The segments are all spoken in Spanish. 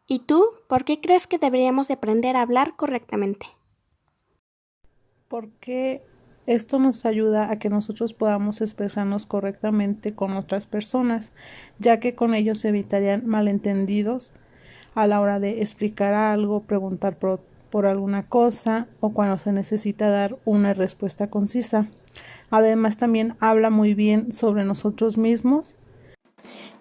¿Y tú, por qué crees que deberíamos de aprender a hablar correctamente? Porque esto nos ayuda a que nosotros podamos expresarnos correctamente con otras personas, ya que con ellos se evitarían malentendidos a la hora de explicar algo, preguntar por alguna cosa o cuando se necesita dar una respuesta concisa. Además, también habla muy bien sobre nosotros mismos.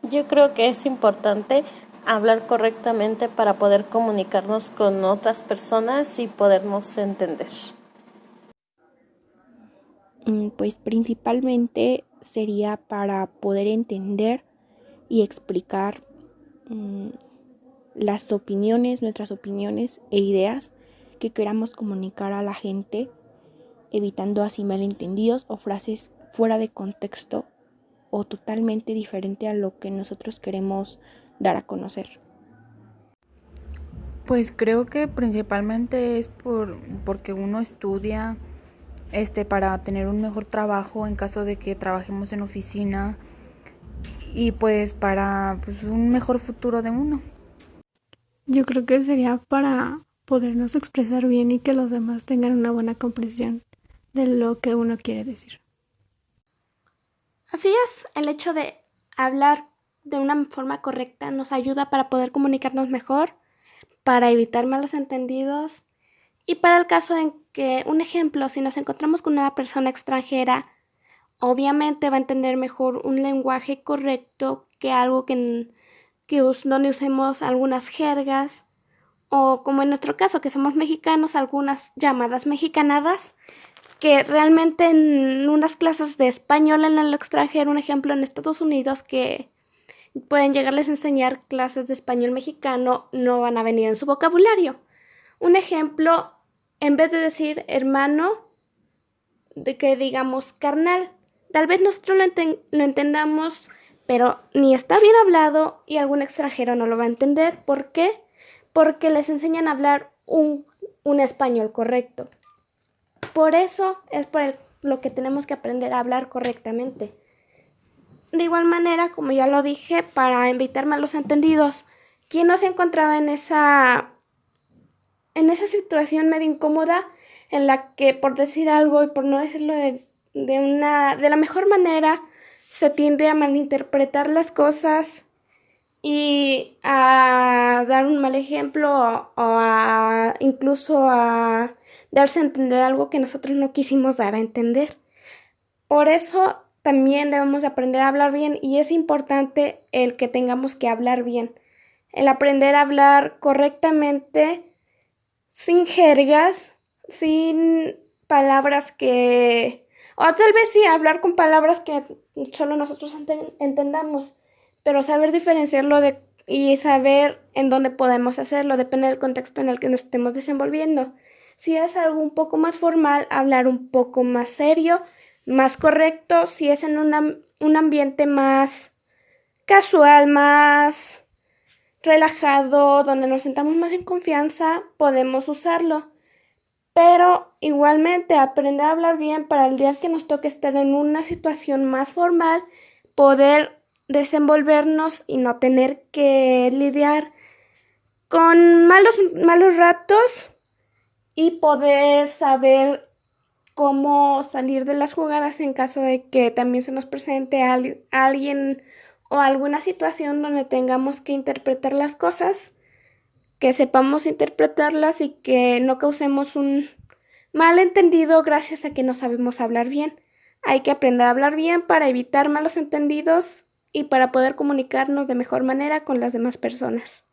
Yo creo que es importante hablar correctamente para poder comunicarnos con otras personas y podernos entender. Pues principalmente sería para poder entender y explicar mm, nuestras opiniones e ideas que queramos comunicar a la gente, evitando así malentendidos o frases fuera de contexto o totalmente diferente a lo que nosotros queremos dar a conocer. Pues creo que principalmente es porque uno estudia para tener un mejor trabajo en caso de que trabajemos en oficina y pues para un mejor futuro de uno. Yo creo que sería para podernos expresar bien y que los demás tengan una buena comprensión de lo que uno quiere decir. Así es, el hecho de hablar de una forma correcta nos ayuda para poder comunicarnos mejor, para evitar malos entendidos y para el caso en que, un ejemplo, si nos encontramos con una persona extranjera, obviamente va a entender mejor un lenguaje correcto que algo donde usemos algunas jergas o como en nuestro caso que somos mexicanos, algunas llamadas mexicanadas que realmente en unas clases de español en el extranjero, un ejemplo en Estados Unidos que pueden llegarles a enseñar clases de español mexicano, no van a venir en su vocabulario. Un ejemplo, en vez de decir hermano, de que digamos carnal. Tal vez nosotros lo entendamos, pero ni está bien hablado y algún extranjero no lo va a entender. ¿Por qué? Porque les enseñan a hablar un español correcto. Por eso es lo que tenemos que aprender a hablar correctamente. De igual manera, como ya lo dije, para evitar malos entendidos, ¿quién no se encontraba en esa situación medio incómoda en la que por decir algo y por no decirlo de la mejor manera se tiende a malinterpretar las cosas y a dar un mal ejemplo incluso a darse a entender algo que nosotros no quisimos dar a entender? Por eso también debemos aprender a hablar bien y es importante el que tengamos que hablar bien, el aprender a hablar correctamente sin jergas, sin palabras o tal vez sí, hablar con palabras que solo nosotros entendamos, pero saber diferenciarlo y saber en dónde podemos hacerlo, depende del contexto en el que nos estemos desenvolviendo. Si es algo un poco más formal, hablar un poco más serio, más correcto. Si es en un ambiente más casual, más relajado, donde nos sentamos más en confianza, podemos usarlo. Pero igualmente aprender a hablar bien para el día que nos toque estar en una situación más formal, poder desenvolvernos y no tener que lidiar con malos ratos y poder saber cómo salir de las jugadas en caso de que también se nos presente alguien o alguna situación donde tengamos que interpretar las cosas, que sepamos interpretarlas y que no causemos un malentendido gracias a que no sabemos hablar bien. Hay que aprender a hablar bien para evitar malos entendidos y para poder comunicarnos de mejor manera con las demás personas.